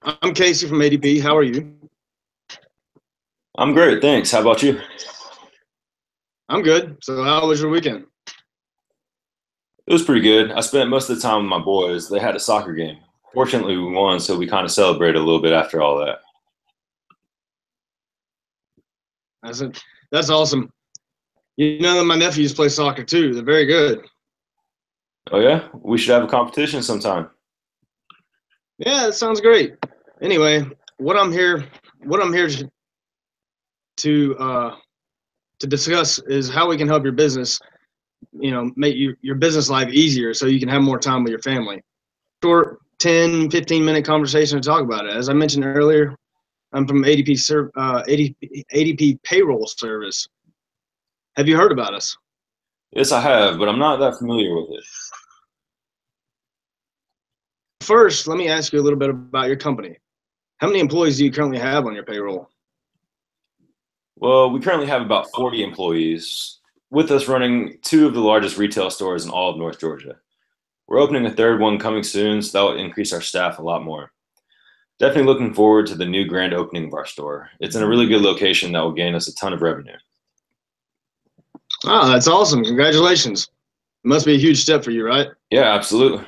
I'm Casey from ADP. How are you? I'm great, thanks. How about you? I'm good. So, how was your weekend? It was pretty good. I spent most of the time with my boys. They had a soccer game. Fortunately, we won, so we kind of celebrated a little bit after all that. I said, that's awesome. You know, my nephews play soccer too. They're very good. Oh yeah, we should have a competition sometime. Yeah, that sounds great. Anyway, what I'm here, what I'm here to to discuss is how we can help your business. Make your business life easier so you can have more time with your family. Short 10, 15-minute conversation to talk about it. As I mentioned earlier, I'm from ADP Payroll Service. Have you heard about us? Yes, I have, but I'm not that familiar with it. First, let me ask you a little bit about your company. How many employees do you currently have on your payroll? Well, we currently have about 40 employees, with us running two of the largest retail stores in all of North Georgia. We're opening a third one coming soon, so that will increase our staff a lot more. Definitely looking forward to the new grand opening of our store. It's in a really good location that will gain us a ton of revenue. Oh, that's awesome. Congratulations. It must be a huge step for you, right? Yeah, absolutely.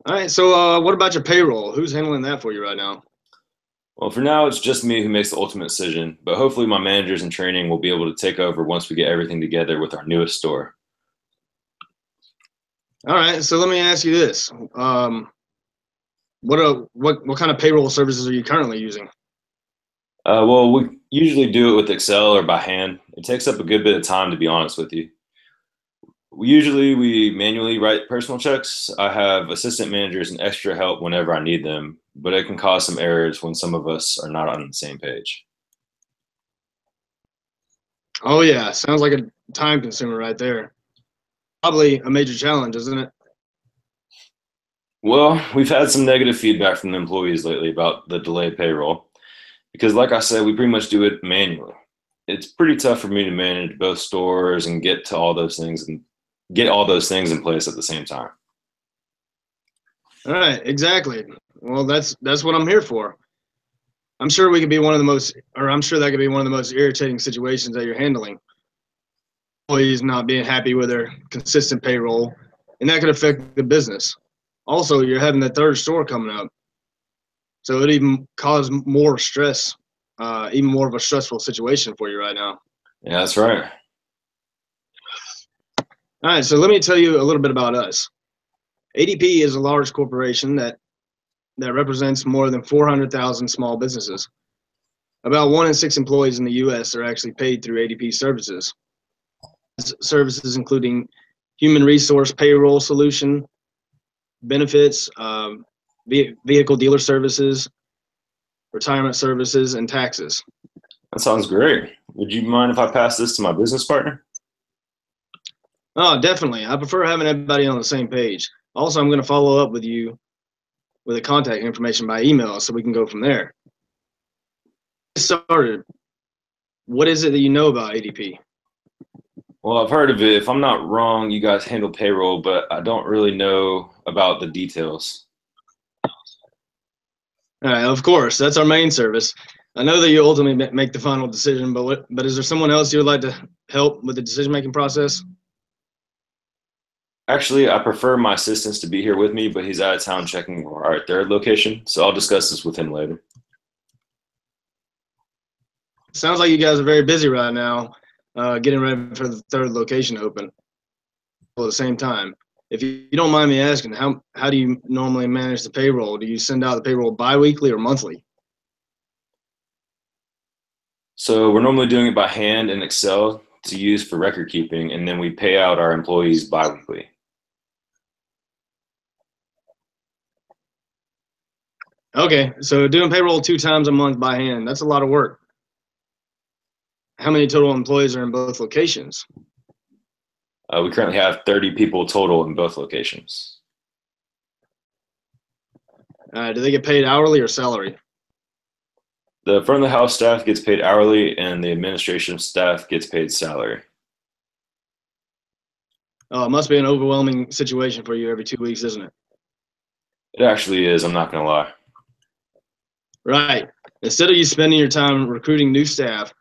All right. So, what about your payroll? Who's handling that for you right now? Well, for now, it's just me who makes the ultimate decision, but hopefully, my managers in training will be able to take over once we get everything together with our newest store. All right. So, let me ask you this: what kind of payroll services are you currently using? Well, we usually do it with Excel or by hand. It takes up a good bit of time, to be honest with you. We manually write personal checks. I have assistant managers and extra help whenever I need them, but it can cause some errors when some of us are not on the same page. Oh yeah, sounds like a time consumer right there. Probably a major challenge, isn't it? Well, we've had some negative feedback from the employees lately about the delayed payroll because, like I said, we pretty much do it manually. It's pretty tough for me to manage both stores and get all those things in place at the same time. All right, exactly. Well, that's what I'm here for. I'm sure we could be one of the most, or I'm sure that could be one of the most irritating situations that you're handling. Employees not being happy with their consistent payroll, and that could affect the business. Also, you're having the third store coming up, so it even cause more stress, even more of a stressful situation for you right now. Yeah, that's right. All right, so let me tell you a little bit about us. ADP is a large corporation that represents more than 400,000 small businesses. About 1 in 6 employees in the U.S. are actually paid through ADP services. Services including human resource payroll solution, benefits, vehicle dealer services, retirement services, and taxes. That sounds great. Would you mind if I pass this to my business partner? Oh, definitely. I prefer having everybody on the same page. Also, I'm going to follow up with you with the contact information by email so we can go from there. Get started. What is it that you know about ADP? Well, I've heard of it. If I'm not wrong, you guys handle payroll, but I don't really know about the details. All right, of course, that's our main service. I know that you ultimately make the final decision, but is there someone else you would like to help with the decision making process? Actually, I prefer my assistants to be here with me, but he's out of town checking our third location, so I'll discuss this with him later. Sounds like you guys are very busy right now, getting ready for the third location to open at the same time. If you don't mind me asking, how do you normally manage the payroll? Do you send out the payroll biweekly or monthly? So we're normally doing it by hand in Excel to use for record keeping, and then we pay out our employees biweekly. Okay, so doing payroll 2 times a month by hand, that's a lot of work. How many total employees are in both locations? We currently have 30 people total in both locations. Do they get paid hourly or salary? The front of the house staff gets paid hourly, and the administration staff gets paid salary. Oh, it must be an overwhelming situation for you every 2 weeks, isn't it? It actually is. I'm not going to lie. Right. Instead of you spending your time recruiting new staff,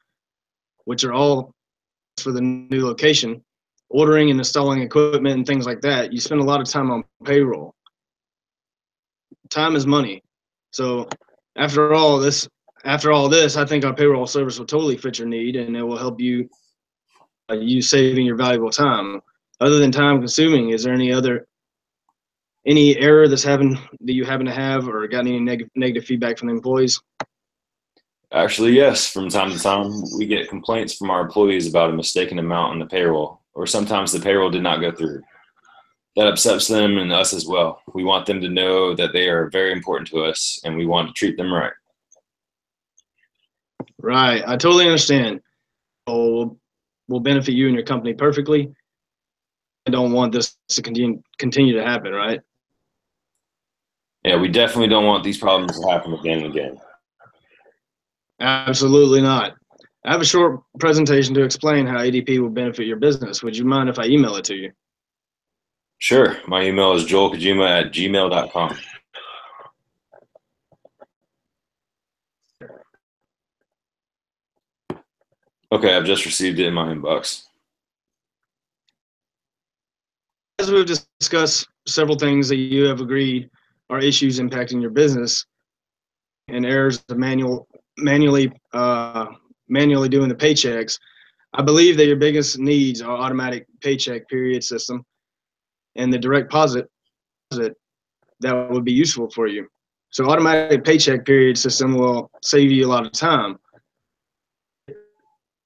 which are all for the new location, ordering and installing equipment and things like that, you spend a lot of time on payroll. Time is money. So after all this, I think our payroll service will totally fit your need, and it will help you saving your valuable time. Other than time consuming, is there any error that you happen to have, or got any negative feedback from the employees? Actually, yes. From time to time, we get complaints from our employees about a mistaken amount on the payroll, or sometimes the payroll did not go through. That upsets them and us as well. We want them to know that they are very important to us, and we want to treat them right. Right. I totally understand. Will benefit you and your company perfectly. I don't want this to continue to happen, right? Yeah, we definitely don't want these problems to happen again and again. Absolutely not. I have a short presentation to explain how ADP will benefit your business. Would you mind if I email it to you? Sure. My email is joelkojima@gmail.com. Okay, I've just received it in my inbox. As we've discussed several things that you have agreed are issues impacting your business and errors of manually doing the paychecks, I believe that your biggest needs are automatic paycheck period system and the direct deposit that would be useful for you. So automatic paycheck period system will save you a lot of time.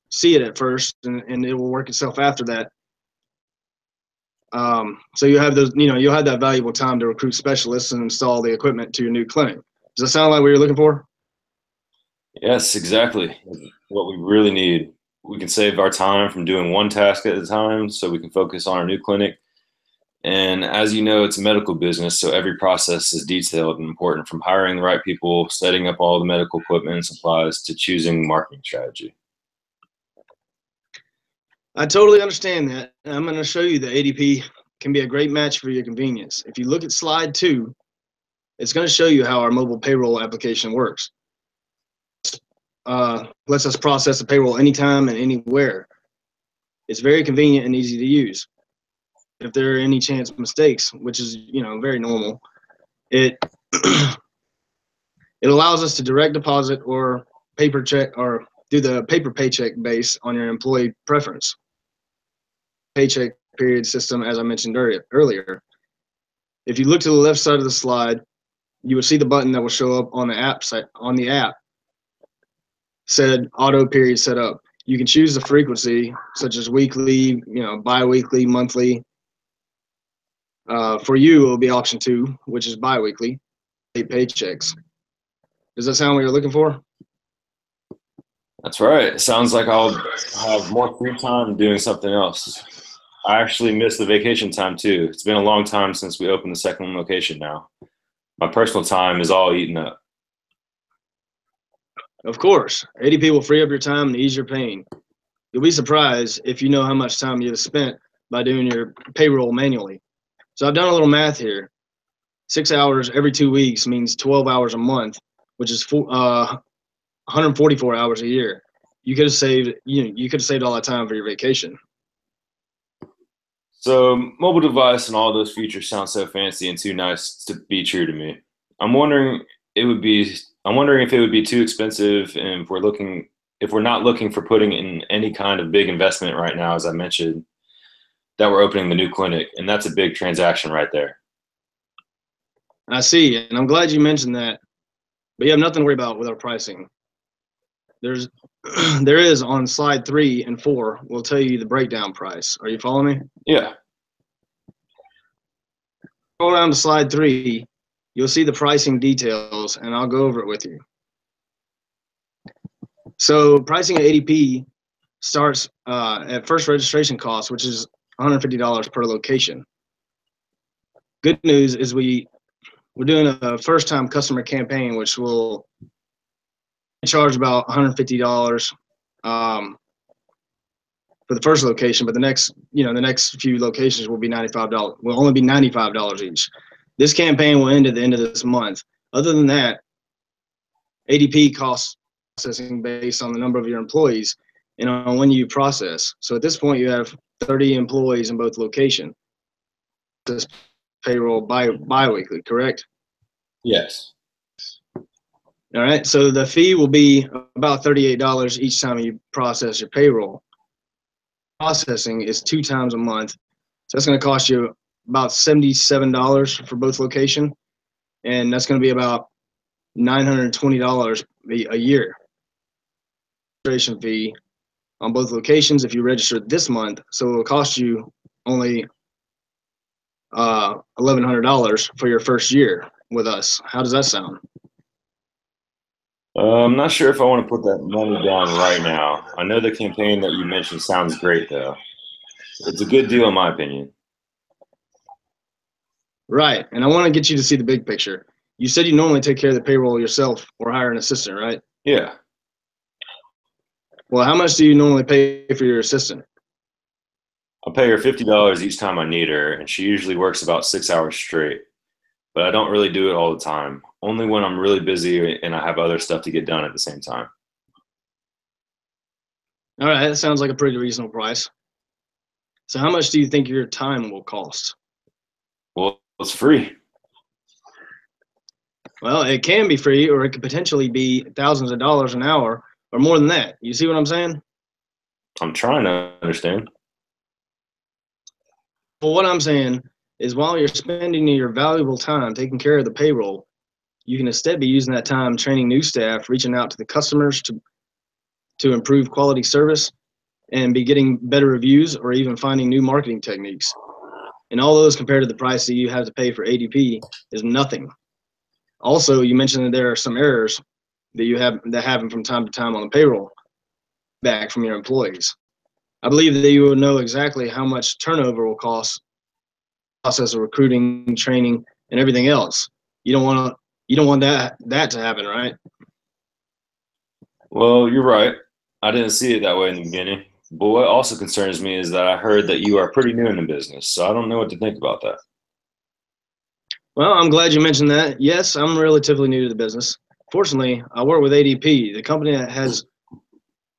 See it at first, and it will work itself after that. So you have you'll have that valuable time to recruit specialists and install the equipment to your new clinic. Does that sound like what you're looking for? Yes, exactly. What we really need. We can save our time from doing one task at a time so we can focus on our new clinic. And as you know, it's a medical business, so every process is detailed and important, from hiring the right people, setting up all the medical equipment and supplies, to choosing marketing strategy. I totally understand that. I'm going to show you that ADP can be a great match for your convenience. If you look at slide 2, it's going to show you how our mobile payroll application works. Lets us process the payroll anytime and anywhere. It's very convenient and easy to use. If there are any chance mistakes, which is very normal, it it allows us to direct deposit or paper check or do the paper paycheck base on your employee preference. Paycheck period system, as I mentioned earlier. If you look to the left side of the slide, you will see the button that will show up on the app said auto period setup. You can choose the frequency, such as weekly, bi-weekly, monthly. For you, it will be option 2, which is bi-weekly, 8 paychecks. Does that sound what you're looking for? That's right. It sounds like I'll have more free time doing something else. I actually miss the vacation time too. It's been a long time since we opened the second location now. My personal time is all eaten up. Of course. ADP will free up your time and ease your pain. You'll be surprised if you know how much time you've spent by doing your payroll manually. So I've done a little math here. 6 hours every 2 weeks means 12 hours a month, which is 144 hours a year. You could have saved all that time for your vacation. So mobile device and all those features sound so fancy and too nice to be true to me. I'm wondering if it would be too expensive, and if we're not looking for putting in any kind of big investment right now, as I mentioned, that we're opening the new clinic, and that's a big transaction right there. I see, and I'm glad you mentioned that. But you have nothing to worry about with our pricing. There is on slide 3 and 4. We'll tell you the breakdown price. Are you following me? Yeah. Go down to slide 3. You'll see the pricing details, and I'll go over it with you. So pricing at ADP starts at first registration cost, which is $150 per location. Good news is we're doing a first-time customer campaign, which will charge about $150 for the first location, but the next few locations will be $95. Will only be $95 each. This campaign will end at the end of this month. Other than that, ADP costs processing based on the number of your employees and on when you process. So at this point, you have 30 employees in both locations. This payroll bi-weekly, correct? Yes. All right, so the fee will be about $38 each time you process your payroll. Processing is 2 times a month, so that's going to cost you about $77 for both locations, and that's going to be about $920 a year. Registration fee on both locations if you register this month, so it will cost you only $1,100 for your first year with us. How does that sound? I'm not sure if I want to put that money down right now. I know the campaign that you mentioned sounds great, though. It's a good deal, in my opinion. Right, and I want to get you to see the big picture. You said you normally take care of the payroll yourself or hire an assistant, right? Yeah. Well, how much do you normally pay for your assistant? I pay her $50 each time I need her, and she usually works about 6 hours straight. But I don't really do it all the time. Only when I'm really busy and I have other stuff to get done at the same time. All right, that sounds like a pretty reasonable price. So how much do you think your time will cost? Well, it's free. Well, it can be free, or it could potentially be thousands of dollars an hour or more than that. You see what I'm saying? I'm trying to understand. Well, what I'm saying is while you're spending your valuable time taking care of the payroll, you can instead be using that time training new staff, reaching out to the customers to improve quality service and be getting better reviews or even finding new marketing techniques. And all those compared to the price that you have to pay for ADP is nothing. Also, you mentioned that there are some errors that happen from time to time on the payroll back from your employees. I believe that you will know exactly how much turnover will cost, process of recruiting, training, and everything else. You don't want that to happen, right? Well, you're right. I didn't see it that way in the beginning. But what also concerns me is that I heard that you are pretty new in the business, so I don't know what to think about that. Well, I'm glad you mentioned that. Yes, I'm relatively new to the business. Fortunately, I work with ADP, the company that has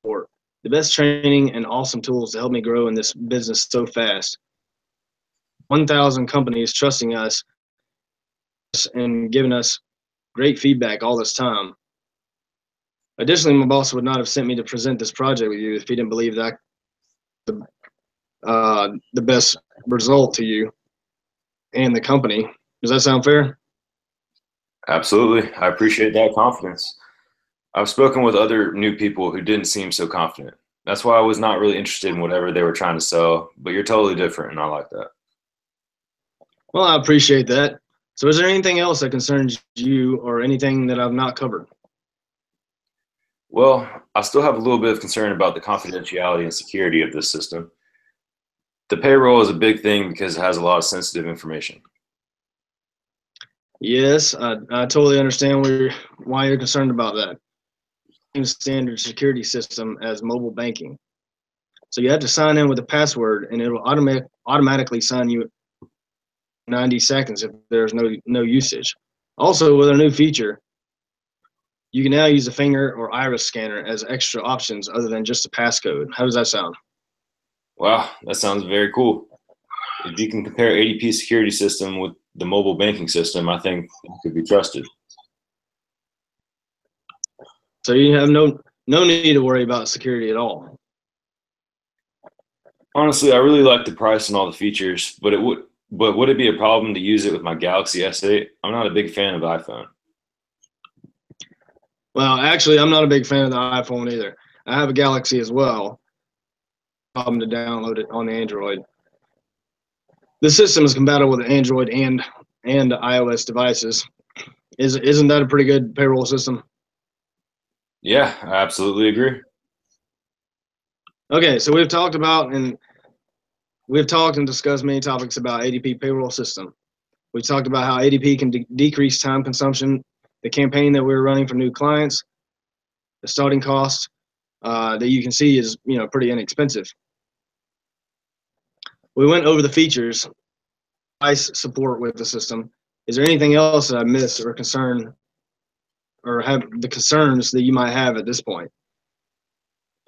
the best training and awesome tools to help me grow in this business so fast. 1,000 companies trusting us and giving us great feedback all this time. Additionally, my boss would not have sent me to present this project with you if he didn't believe that the best result to you and the company. Does that sound fair? Absolutely. I appreciate that confidence. I've spoken with other new people who didn't seem so confident. That's why I was not really interested in whatever they were trying to sell, but you're totally different, and I like that. Well, I appreciate that. So is there anything else that concerns you or anything that I've not covered? Well, I still have a little bit of concern about the confidentiality and security of this system. The payroll is a big thing because it has a lot of sensitive information. Yes, I totally understand why you're concerned about that. Standard security system as mobile banking. So you have to sign in with a password, and it'll automatically sign you 90 seconds if there's no usage. Also, with a new feature, you can now use a finger or iris scanner as extra options other than just a passcode. How does that sound? Wow, that sounds very cool. If you can compare ADP's security system with the mobile banking system, I think it could be trusted. So you have no need to worry about security at all. Honestly, I really like the price and all the features, but would it be a problem to use it with my Galaxy S8? I'm not a big fan of iPhone. Well, actually, I'm not a big fan of the iPhone either. I have a Galaxy as well. Problem to download it on the Android. The system is compatible with Android and iOS devices. Isn't that a pretty good payroll system? Yeah, I absolutely agree. Okay, so we've talked and discussed many topics about ADP payroll system. We've talked about how ADP can decrease time consumption, the campaign that we're running for new clients, the starting cost that you can see is pretty inexpensive. We went over the features, price support with the system, Is there anything else that I missed or concern or have the concerns that you might have at this point?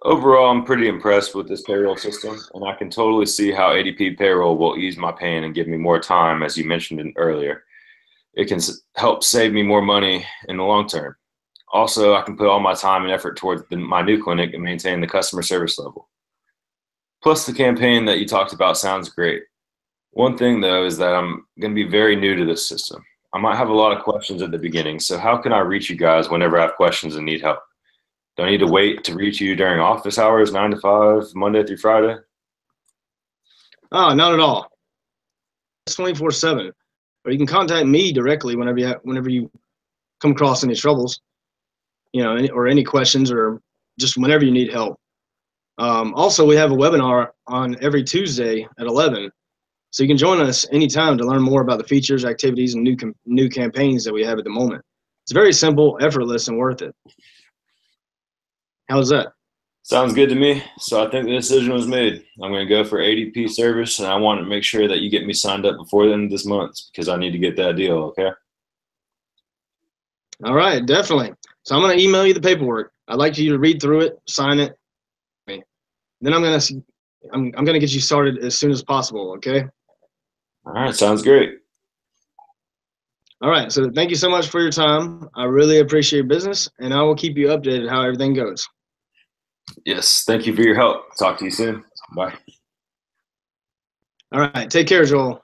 Overall, I'm pretty impressed with this payroll system, and I can totally see how ADP payroll will ease my pain and give me more time, as you mentioned earlier. It can help save me more money in the long term. Also, I can put all my time and effort towards my new clinic and maintain the customer service level. Plus, the campaign that you talked about sounds great. One thing, though, is that I'm going to be very new to this system. I might have a lot of questions at the beginning, so how can I reach you guys whenever I have questions and need help? Do I need to wait to reach you during office hours, 9 to 5, Monday through Friday? Oh, not at all. It's 24/7. Or you can contact me directly whenever you come across any troubles, or any questions, or just whenever you need help. Also, we have a webinar on every Tuesday at 11. So you can join us anytime to learn more about the features, activities, and new campaigns that we have at the moment. It's very simple, effortless, and worth it. How's that? Sounds good to me. So I think the decision was made. I'm going to go for ADP service, and I want to make sure that you get me signed up before the end of this month because I need to get that deal, okay? All right, definitely. So I'm going to email you the paperwork. I'd like you to read through it, sign it. Then I'm going to get you started as soon as possible, okay? All right, sounds great. All right, so thank you so much for your time. I really appreciate your business, and I will keep you updated how everything goes. Yes, thank you for your help. Talk to you soon. Bye. All right, take care, Joel.